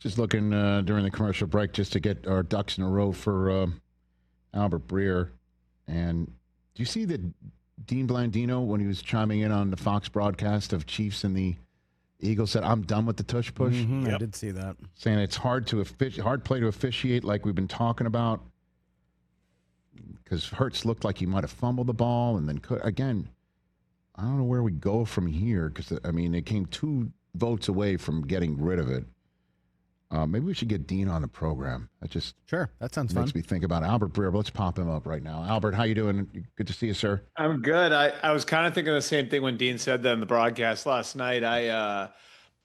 Just looking during the commercial break just to get our ducks in a row for Albert Breer. And do you see that Dean Blandino, when he was chiming in on the Fox broadcast of Chiefs and the Eagles, said, "I'm done with the tush push"? Mm-hmm, yep. I did see that. Saying it's hard play to officiate, like we've been talking about. Because Hurts looked like he might have fumbled the ball, and then again, I don't know where we go from here. Because I mean, it came 2 votes away from getting rid of it. Maybe we should get Dean on the program. That just that sounds makes fun. me think about Albert Breer. Let's pop him up right now. Albert, how you doing? Good to see you, sir. I'm good. I was kind of thinking the same thing when Dean said that in the broadcast last night. I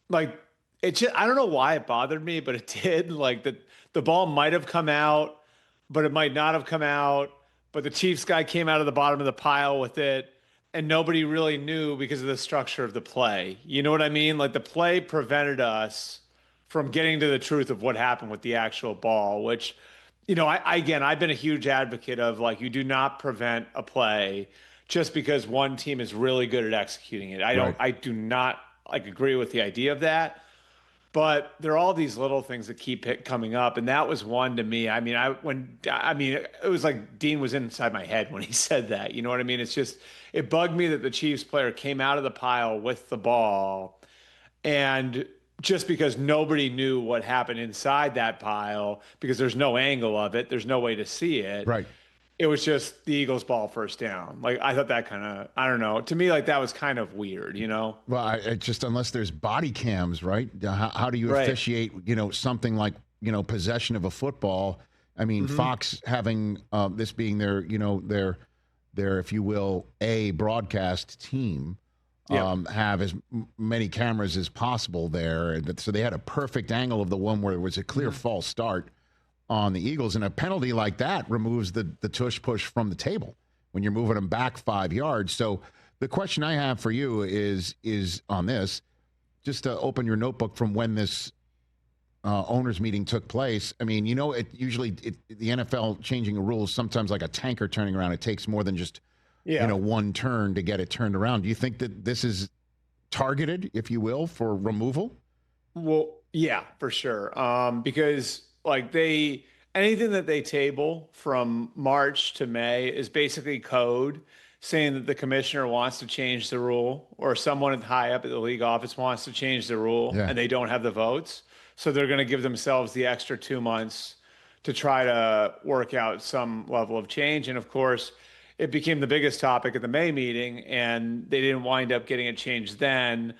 don't know why it bothered me, but it did. Like the ball might have come out, but it might not have come out. But the Chiefs guy came out of the bottom of the pile with it, and nobody really knew because of the structure of the play. You know what I mean? Like the play prevented us from getting to the truth of what happened with the actual ball, which, you know, I've been a huge advocate of, like, you do not prevent a play just because one team is really good at executing it. I do not agree with the idea of that, but there are all these little things that keep coming up. And that was one to me. I mean, it was like Dean was inside my head when he said that, you know what I mean? It's just, it bugged me that the Chiefs player came out of the pile with the ball, and just because nobody knew what happened inside that pile, because there's no angle of it, there's no way to see it. Right. It was just the Eagles ball first down. Like, I thought that kind of, I don't know. To me, like, that was kind of weird, you know? Well, I just, unless there's body cams, right? How do you officiate, you know, something like, you know, possession of a football? I mean, Fox having this being their, you know, their, if you will, a broadcast team. Have as many cameras as possible there. So they had a perfect angle of the one where it was a clear false start on the Eagles. And a penalty like that removes the tush push from the table when you're moving them back 5 yards. So the question I have for you is on this, just to open your notebook from when this owners meeting took place. I mean, you know, the NFL changing the rules, sometimes like a tanker turning around, it takes more than just you know, one turn to get it turned around. Do you think that this is targeted, if you will, for removal? Well, yeah, for sure. Because like anything that they table from March to May is basically code saying that the commissioner wants to change the rule, or someone high up at the league office wants to change the rule, and they don't have the votes. So they're going to give themselves the extra 2 months to try to work out some level of change. And of course, it became the biggest topic at the May meeting, and they didn't wind up getting it changed then.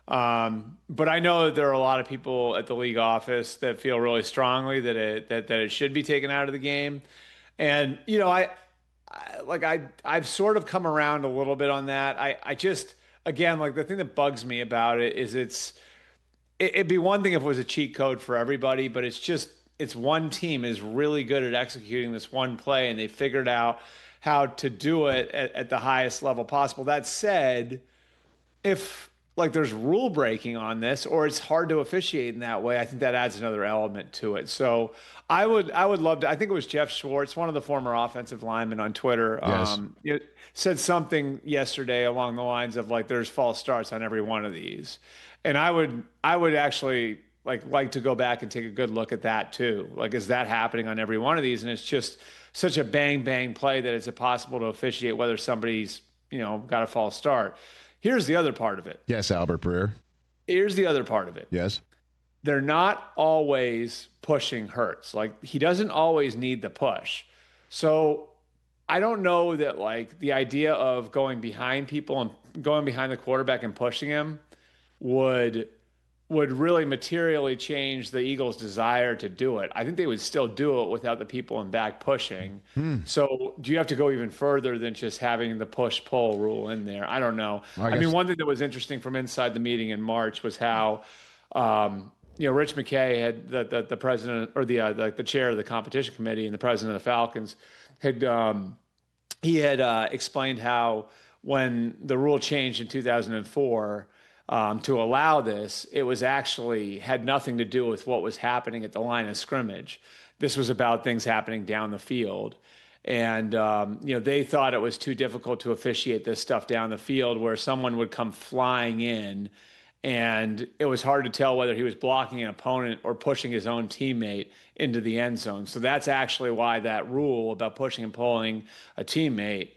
But I know that there are a lot of people at the league office that feel really strongly that it should be taken out of the game. And, you know, I've sort of come around a little bit on that. I just, again, like, the thing that bugs me about it is it'd be one thing if it was a cheat code for everybody, but it's one team is really good at executing this one play, and they figured out how to do it at the highest level possible. That said, if like there's rule breaking on this, or it's hard to officiate in that way, I think that adds another element to it. So I would love to. I think it was Jeff Schwartz, one of the former offensive linemen on Twitter, said something yesterday along the lines of, like, there's false starts on every one of these, and I would actually like to go back and take a good look at that too. Like, is that happening on every one of these? And it's just such a bang play that it's impossible to officiate whether somebody's, you know, got a false start. Here's the other part of it. Yes, Albert Breer. Here's the other part of it. Yes. They're not always pushing Hurts. Like, he doesn't always need the push. So I don't know that, like, the idea of going behind people and going behind the quarterback and pushing him would really materially change the Eagles' desire to do it. I think they would still do it without the people in back pushing. So do you have to go even further than just having the push-pull rule in there? I don't know. I mean, one thing that was interesting from inside the meeting in March was how, you know, Rich McKay had the president, or the chair of the competition committee and the president of the Falcons had explained how when the rule changed in 2004, to allow this, it was actually had nothing to do with what was happening at the line of scrimmage. This was about things happening down the field. And, you know, they thought it was too difficult to officiate this stuff down the field, where someone would come flying in and it was hard to tell whether he was blocking an opponent or pushing his own teammate into the end zone. So that's actually why that rule about pushing and pulling a teammate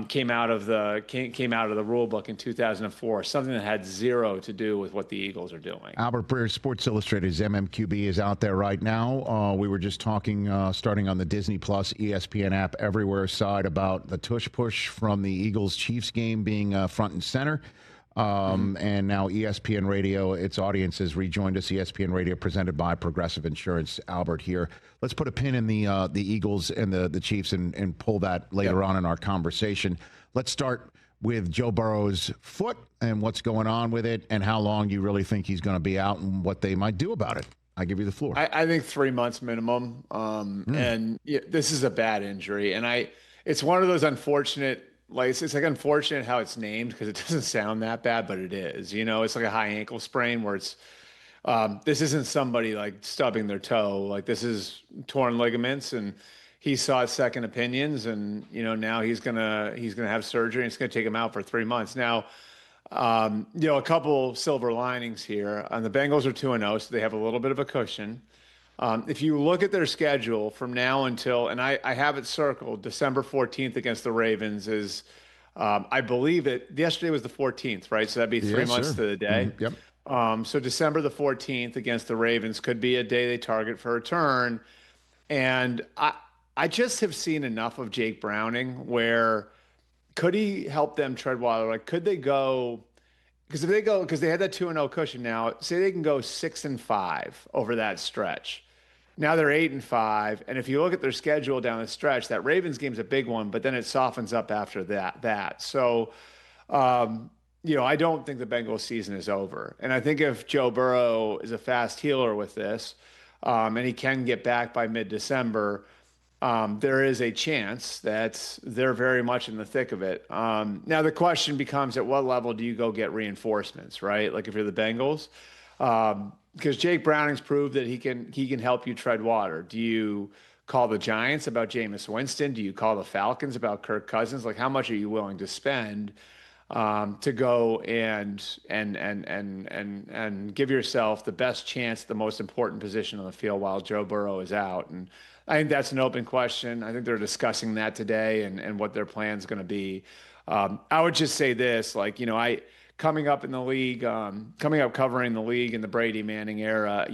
came out of the rule book in 2004, something that had zero to do with what the Eagles are doing. Albert Breer, Sports Illustrated's MMQB, is out there right now. We were just talking, starting on the Disney Plus, ESPN app, everywhere side, about the Tush Push from the Eagles-Chiefs game being front and center. And now ESPN Radio, its audience has rejoined us. ESPN Radio presented by Progressive Insurance. Albert here. Let's put a pin in the Eagles and the Chiefs and pull that later on in our conversation. Let's start with Joe Burrow's foot and what's going on with it and how long you really think he's going to be out and what they might do about it. I give you the floor. I think 3 months minimum. And this is a bad injury. And it's one of those unfortunate, like it's like unfortunate how it's named because it doesn't sound that bad, but it is. It's like a high ankle sprain where it's this isn't somebody like stubbing their toe. Like this is torn ligaments, and he sought second opinions, and now he's gonna have surgery, and it's gonna take him out for 3 months. Now, a couple silver linings here. The Bengals are 2-0, so they have a little bit of a cushion. If you look at their schedule from now until, and I have it circled, December 14th against the Ravens is, I believe yesterday was the 14th, right? So that'd be 3 months to the day. Yep. So December the 14th against the Ravens could be a day they target for a return. And I just have seen enough of Jake Browning where could he help them tread water? Like, could they go? Because because they had that 2-0 cushion now, say they can go 6-5 over that stretch. Now they're 8-5, and if you look at their schedule down the stretch, that Ravens game's a big one, but then it softens up after that. So, I don't think the Bengals season is over, and I think if Joe Burrow is a fast healer with this, and he can get back by mid-December, there is a chance that they're very much in the thick of it. Now the question becomes, at what level do you go get reinforcements, right? Like if you're the Bengals. Because Jake Browning's proved that he can help you tread water. Do you call the Giants about Jameis Winston? Do you call the Falcons about Kirk Cousins? Like, how much are you willing to spend to go and give yourself the best chance, the most important position on the field while Joe Burrow is out? And I think that's an open question. I think they're discussing that today and what their plan is going to be. I would just say this, coming up in the league, covering the league in the Brady Manning era,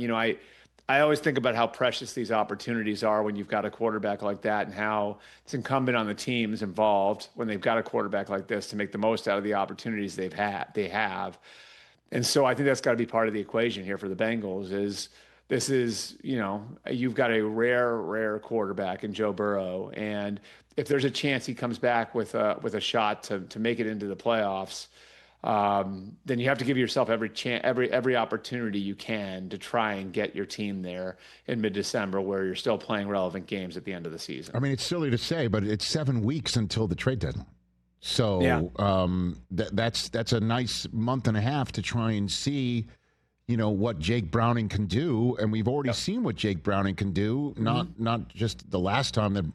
I always think about how precious these opportunities are when you've got a quarterback like that, and how it's incumbent on the teams involved when they've got a quarterback like this to make the most out of the opportunities they have. And so I think that's got to be part of the equation here for the Bengals you've got a rare quarterback in Joe Burrow. And if there's a chance he comes back with a shot to make it into the playoffs, then you have to give yourself every opportunity you can to try and get your team there in mid-December, where you're still playing relevant games at the end of the season. I mean, it's silly to say, but it's 7 weeks until the trade deadline. So that's a nice month and a half to try and see, what Jake Browning can do. And we've already seen what Jake Browning can do, not just the last time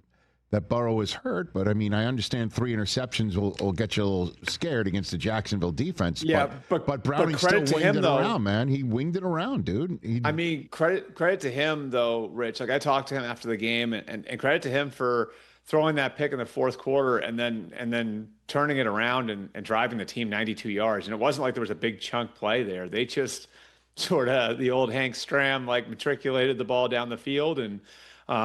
that Burrow was hurt, but I mean, I understand 3 interceptions will get you a little scared against the Jacksonville defense. Yeah, but Browning still winged it around, man. He winged it around, dude. I mean, credit to him though, Rich. Like, I talked to him after the game, and credit to him for throwing that pick in the fourth quarter and then turning it around and driving the team 92 yards. And it wasn't like there was a big chunk play there. They just sort of, the old Hank Stram, matriculated the ball down the field, and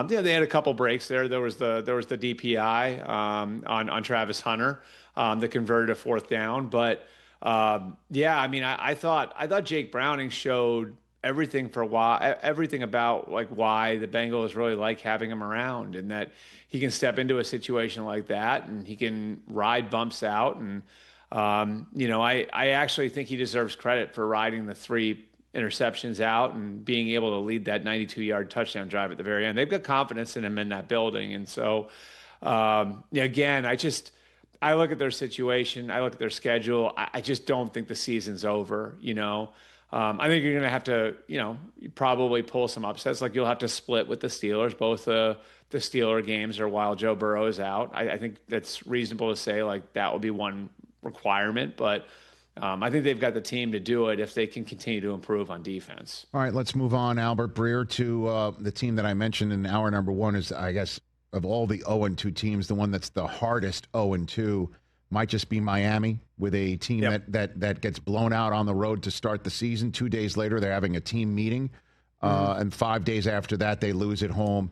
they had a couple breaks there. There was the DPI on Travis Hunter that converted a fourth down. But I thought Jake Browning showed everything about why the Bengals really like having him around, and that he can step into a situation like that and he can ride bumps out. And I actually think he deserves credit for riding the 3 interceptions out and being able to lead that 92-yard touchdown drive at the very end. They've got confidence in him in that building. And so, again, I look at their situation. I look at their schedule. I just don't think the season's over, I think you're going to have to, probably pull some upsets. Like, you'll have to split with the Steelers. Both the Steeler games are while Joe Burrow is out. I think that's reasonable to say, that will be one requirement. But I think they've got the team to do it if they can continue to improve on defense. All right, let's move on, Albert Breer, to the team that I mentioned in hour number one is, I guess, of all the 0-2 teams, the one that's the hardest 0-2 might just be Miami, with a team that gets blown out on the road to start the season. 2 days later, they're having a team meeting. And 5 days after that, they lose at home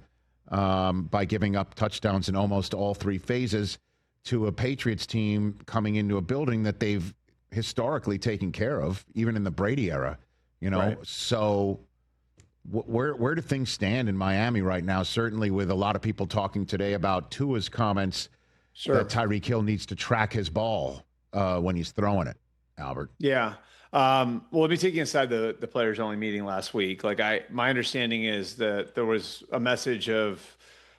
by giving up touchdowns in almost all three phases to a Patriots team coming into a building that they've historically taken care of, even in the Brady era. Right. So where do things stand in Miami right now? Certainly with a lot of people talking today about Tua's comments that Tyreek Hill needs to track his ball when he's throwing it, Albert. Yeah. Well, let me take you inside the players only meeting last week. My understanding is that there was a message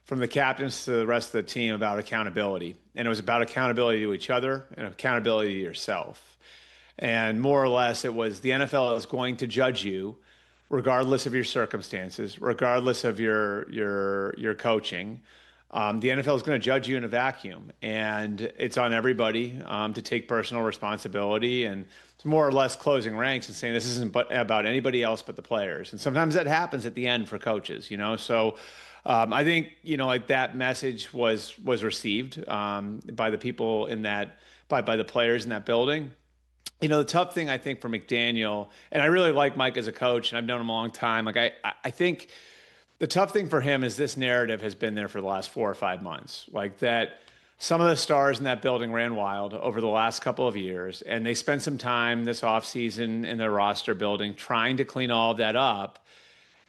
from the captains to the rest of the team about accountability. And it was about accountability to each other and accountability to yourself. And more or less, it was the NFL is going to judge you regardless of your circumstances, regardless of your coaching. The NFL is going to judge you in a vacuum, and it's on everybody to take personal responsibility. And it's more or less closing ranks and saying this isn't about anybody else but the players. And sometimes that happens at the end for coaches, So I think that message was received by the people in that by the players in that building. The tough thing I think for McDaniel, and I really like Mike as a coach, and I've known him a long time. I think the tough thing for him is this narrative has been there for the last 4 or 5 months. That some of the stars in that building ran wild over the last couple of years, and they spent some time this offseason in their roster building trying to clean all of that up,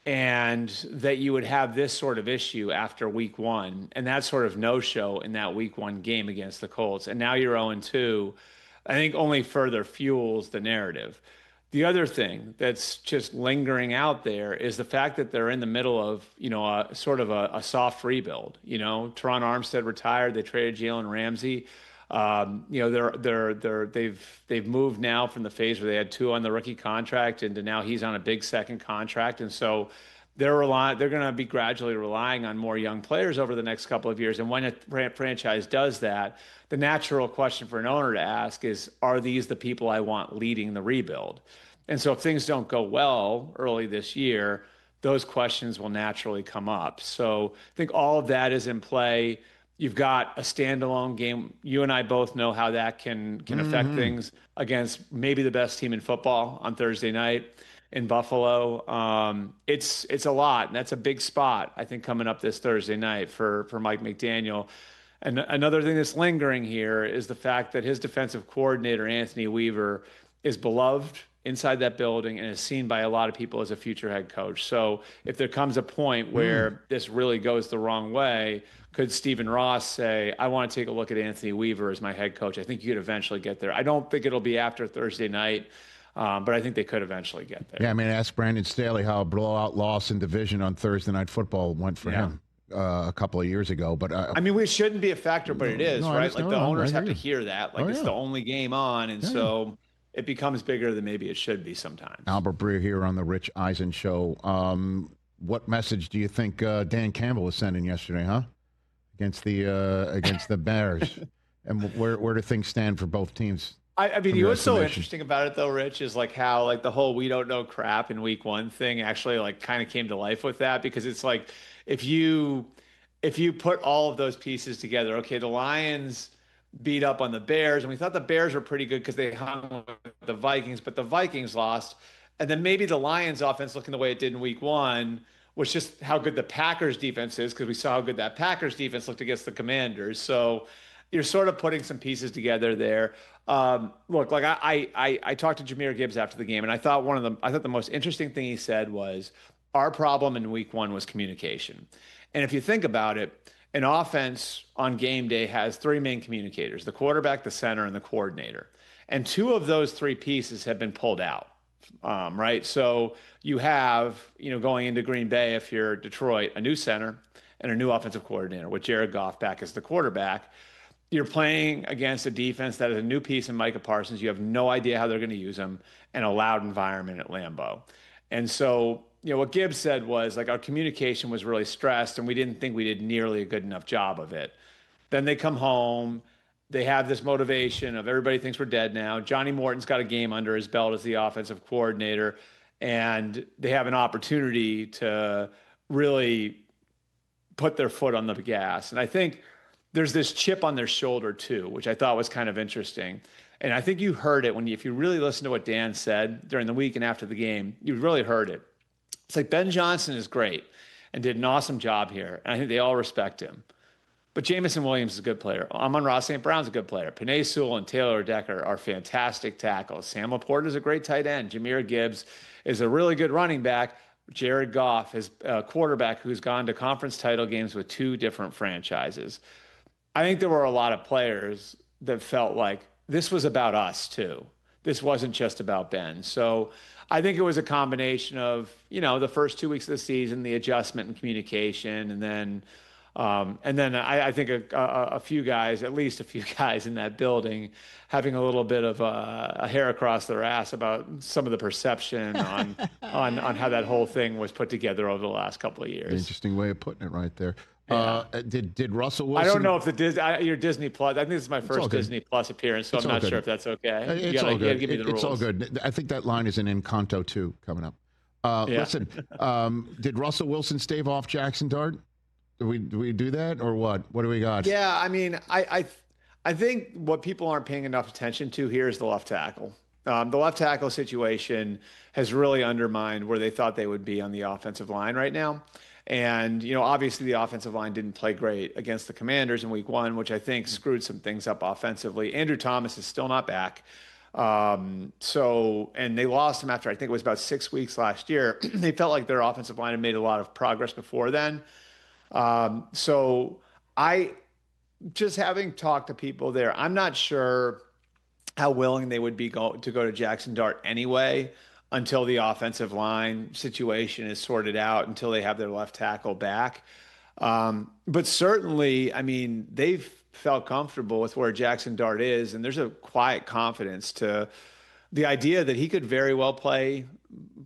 and that you would have this sort of issue after week one, and that sort of no-show in that week one game against the Colts. And now you're 0-2. I think only further fuels the narrative. The other thing that's just lingering out there is the fact that they're in the middle of, a sort of a soft rebuild. Teron Armstead retired. They traded Jalen Ramsey. They've moved now from the phase where they had 2 on the rookie contract into now he's on a big second contract. And so they're going to be gradually relying on more young players over the next couple of years. And when a franchise does that, the natural question for an owner to ask is, are these the people I want leading the rebuild? And so if things don't go well early this year, those questions will naturally come up. So I think all of that is in play. You've got a standalone game. You and I both know how that can affect things against maybe the best team in football on Thursday night in Buffalo. It's a lot, and that's a big spot, I think, coming up this Thursday night for Mike McDaniel. And another thing that's lingering here is the fact that his defensive coordinator, Anthony Weaver, is beloved inside that building and is seen by a lot of people as a future head coach. So if there comes a point where this really goes the wrong way, could Stephen Ross say, I want to take a look at Anthony Weaver as my head coach? I think you could eventually get there. I don't think it'll be after Thursday night, but I think they could eventually get there. Yeah, ask Brandon Staley how a blowout loss in division on Thursday Night Football went for him a couple of years ago. But we shouldn't be a factor, but it is, right? The owners have to hear that. It's the only game on, and so it becomes bigger than maybe it should be sometimes. Albert Breer here on the Rich Eisen Show. What message do you think Dan Campbell was sending yesterday, against the Bears? And where do things stand for both teams? What's so interesting about it, though, Rich, is how the whole we don't know crap in week one thing actually kind of came to life with that, because it's if you put all of those pieces together, okay, the Lions beat up on the Bears, and we thought the Bears were pretty good because they hung with the Vikings, but the Vikings lost. And then maybe the Lions offense looking the way it did in week one was just how good the Packers defense is, because we saw how good that Packers defense looked against the Commanders. So you're sort of putting some pieces together there. Look, I talked to Jahmyr Gibbs after the game, and I thought the most interesting thing he said was our problem in week one was communication. And if you think about it, an offense on game day has 3 main communicators: the quarterback, the center, and the coordinator. And 2 of those 3 pieces have been pulled out, right? So you have, going into Green Bay, if you're Detroit, a new center and a new offensive coordinator with Jared Goff back as the quarterback. You're playing against a defense that is a new piece in Micah Parsons. You have no idea how they're going to use him, and a loud environment at Lambeau. And so, what Gibbs said was our communication was really stressed, and we didn't think we did nearly a good enough job of it. Then they come home they have this motivation of everybody thinks we're dead now. Johnny Morton's got a game under his belt as the offensive coordinator, and they have an opportunity to really put their foot on the gas. And I think there's this chip on their shoulder too, which I thought was kind of interesting. And I think you heard it if you really listen to what Dan said during the week and after the game, you really heard it. It's like Ben Johnson is great and did an awesome job here. And I think they all respect him. But Jamison Williams is a good player. Amon-Ra St. Brown's a good player. Penei Sewell and Taylor Decker are fantastic tackles. Sam Laporte is a great tight end. Jahmyr Gibbs is a really good running back. Jared Goff is a quarterback who's gone to conference title games with 2 different franchises. I think there were a lot of players that felt like this was about us too. This wasn't just about Ben. So I think it was a combination of, the first 2 weeks of the season, the adjustment and communication, and then I think a few guys, at least a few guys in that building, having a little bit of a hair across their ass about some of the perception on how that whole thing was put together over the last couple of years. Interesting way of putting it right there. Yeah. Did Russell Wilson? I don't know if your Disney Plus. I think this is my first Disney Plus appearance, so I'm not sure if that's okay. It's all good. Give me the rules. It's all good. I think that line is in Encanto 2 coming up. Listen, did Russell Wilson stave off Jackson Dart? Do we do that or what? What do we got? Yeah, I mean, I think what people aren't paying enough attention to here is the left tackle. The left tackle situation has really undermined where they thought they would be on the offensive line right now. And, obviously the offensive line didn't play great against the Commanders in week 1, which I think screwed some things up offensively. Andrew Thomas is still not back. And they lost him after, I think it was about 6 weeks last year. They felt like their offensive line had made a lot of progress before then. So I, just having talked to people there, I'm not sure how willing they would be to go to Jackson Dart anyway until the offensive line situation is sorted out, until they have their left tackle back. But certainly, I mean, they've felt comfortable with where Jackson Dart is, and there's a quiet confidence to the idea that he could very well play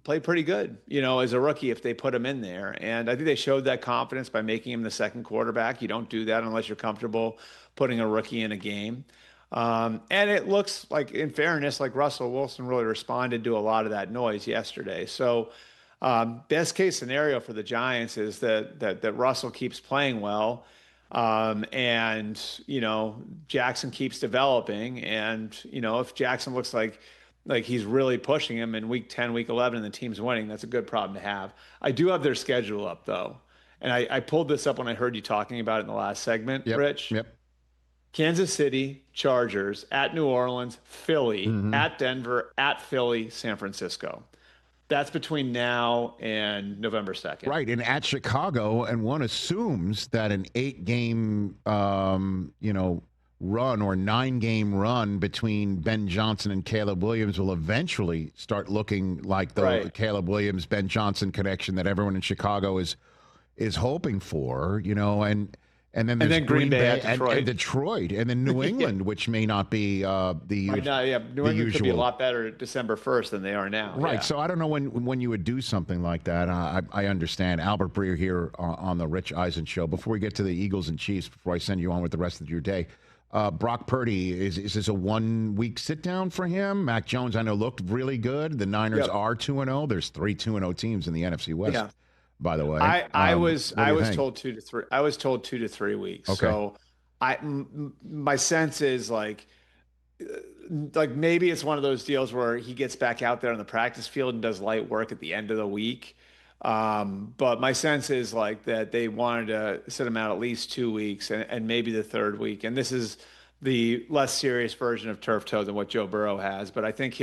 pretty good, as a rookie if they put him in there. And I think they showed that confidence by making him the second quarterback. You don't do that unless you're comfortable putting a rookie in a game. And it looks like, in fairness, like Russell Wilson really responded to a lot of that noise yesterday. So best case scenario for the Giants is that Russell keeps playing well. And, Jackson keeps developing. And, if Jackson looks like he's really pushing him in week 10, week 11, and the team's winning, that's a good problem to have. I do have their schedule up, though. And I pulled this up when I heard you talking about it in the last segment, Rich. Yep. Kansas City, Chargers, at New Orleans, Philly, at Denver, at Philly, San Francisco. That's between now and November 2nd. Right, and at Chicago, and one assumes that an 8-game, run or 9-game run between Ben Johnson and Caleb Williams will eventually start looking like the Caleb Williams-Ben Johnson connection that everyone in Chicago is hoping for, and then there's Green Bay and Detroit, and then New England, which may not be the New England usual. Could be a lot better December 1st than they are now. Right. Yeah. So I don't know when you would do something like that. I understand. Albert Breer here on the Rich Eisen Show. Before we get to the Eagles and Chiefs, before I send you on with the rest of your day, Brock Purdy, is this a 1-week sit down for him? Mac Jones, I know, looked really good. The Niners are 2-0. There's 3 2-0 teams in the NFC West. Yeah. By the way, I was told 2 to 3. I was told 2 to 3 weeks. Okay. So my sense is like maybe it's one of those deals where he gets back out there on the practice field and does light work at the end of the week. But my sense is that they wanted to sit him out at least 2 weeks and maybe the third week. And this is the less serious version of turf toe than what Joe Burrow has. But I think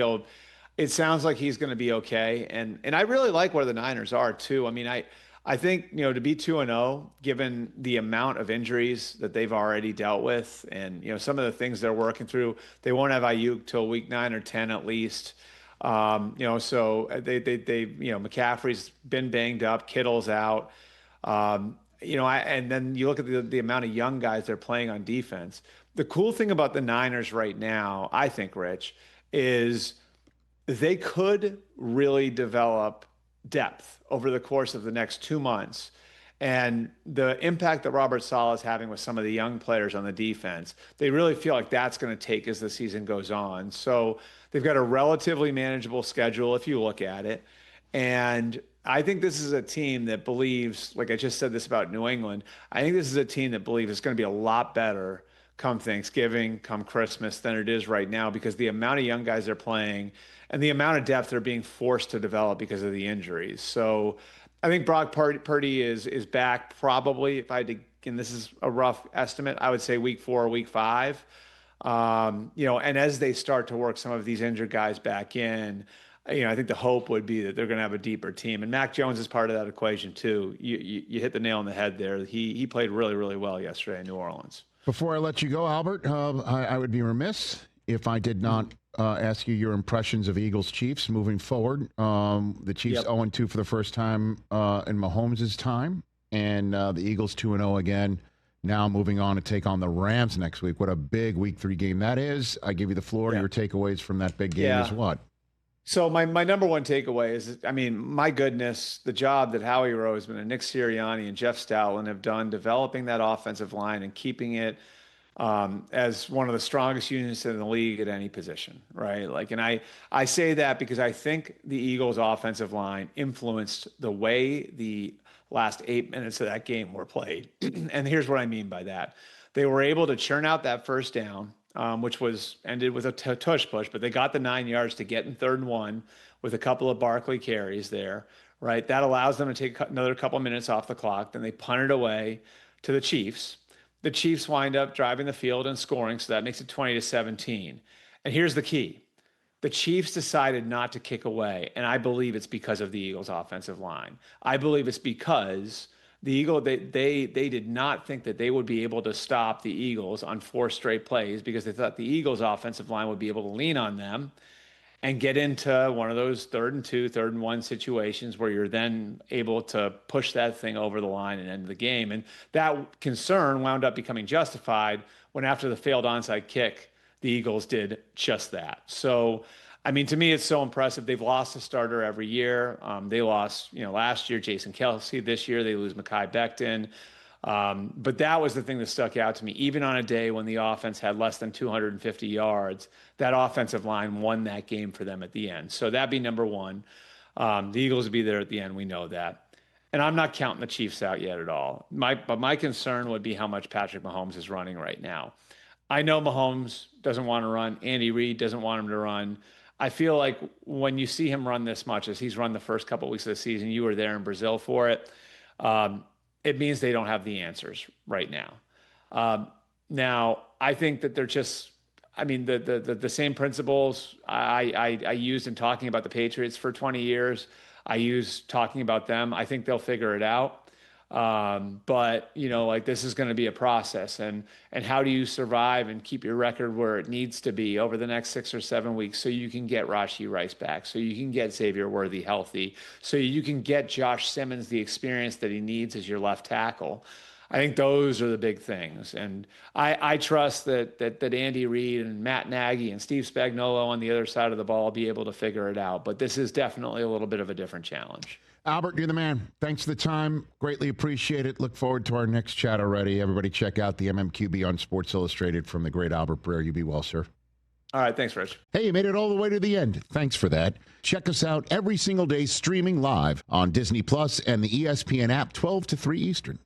it sounds like he's going to be okay. And I really like where the Niners are too. I mean, I think, to be 2-0, given the amount of injuries that they've already dealt with and, some of the things they're working through, they won't have Ayuk till week 9 or 10 at least. So they McCaffrey's been banged up, Kittle's out. And then you look at the amount of young guys they're playing on defense. The cool thing about the Niners right now, I think, Rich, is they could really develop depth over the course of the next 2 months And the impact that Robert Saleh is having with some of the young players on the defense, they really feel like that's going to take as the season goes on. So they've got a relatively manageable schedule if you look at it. And I think this is a team that believes, like I just said this about New England, I think this is a team that believes it's going to be a lot better come Thanksgiving, come Christmas than it is right now, because the amount of young guys they're playing and the amount of depth they're being forced to develop because of the injuries. So I think Brock Purdy is back probably, if I had to, and this is a rough estimate, I would say week 4 or week 5. And as they start to work some of these injured guys back in, I think the hope would be that they're going to have a deeper team. And Mac Jones is part of that equation too. You hit the nail on the head there. He played really, really well yesterday in New Orleans. Before I let you go, Albert, I would be remiss if I did not ask you your impressions of Eagles-Chiefs moving forward. The Chiefs 0-2 for the first time in Mahomes' time, and the Eagles 2-0 again, now moving on to take on the Rams next week. What a big Week 3 game that is. I give you the floor. Your takeaways from that big game is what? So my number one takeaway is, my goodness, the job that Howie Roseman and Nick Sirianni and Jeff Stoutland have done developing that offensive line and keeping it as one of the strongest units in the league at any position, right? And I say that because I think the Eagles' offensive line influenced the way the last 8 minutes of that game were played. And here's what I mean by that. They were able to churn out that first down, which was ended with a tush push, but they got the 9 yards to get in 3rd and 1 with a couple of Barkley carries there, right? That allows them to take another couple of minutes off the clock. Then they punt it away to the Chiefs. The Chiefs wind up driving the field and scoring, so that makes it 20-17. And here's the key. The Chiefs decided not to kick away, and I believe it's because of the Eagles' offensive line. I believe it's because the Eagles, they did not think that they would be able to stop the Eagles on 4 straight plays, because they thought the Eagles' offensive line would be able to lean on them and get into one of those 3rd and 2, 3rd and 1 situations where you're then able to push that thing over the line and end the game. And that concern wound up becoming justified when, after the failed onside kick, the Eagles did just that. So, to me, it's so impressive. They've lost a starter every year. They lost, last year, Jason Kelce. This year, they lose Mekhi Becton. But that was the thing that stuck out to me. Even on a day when the offense had less than 250 yards, that offensive line won that game for them at the end. So that'd be number one. The Eagles would be there at the end. We know that. And I'm not counting the Chiefs out yet at all. But my concern would be how much Patrick Mahomes is running right now. I know Mahomes doesn't want to run. Andy Reid doesn't want him to run. I feel like when you see him run this much, as he's run the first couple of weeks of the season, you were there in Brazil for it, it means they don't have the answers right now. Now, I think that they're just, the same principles I used in talking about the Patriots for 20 years, I use talking about them. I think they'll figure it out. But this is going to be a process, and how do you survive and keep your record where it needs to be over the next 6 or 7 weeks, so you can get Rashee Rice back, so you can get Xavier Worthy healthy, so you can get Josh Simmons the experience that he needs as your left tackle. I think those are the big things. And I trust that Andy Reid and Matt Nagy and Steve Spagnuolo on the other side of the ball will be able to figure it out. But this is definitely a little bit of a different challenge. Albert, you're the man. Thanks for the time. Greatly appreciate it. Look forward to our next chat already. Everybody check out the MMQB on Sports Illustrated from the great Albert Breer. You be well, sir. All right. Thanks, Rich. Hey, you made it all the way to the end. Thanks for that. Check us out every single day streaming live on Disney Plus and the ESPN app 12 to 3 Eastern.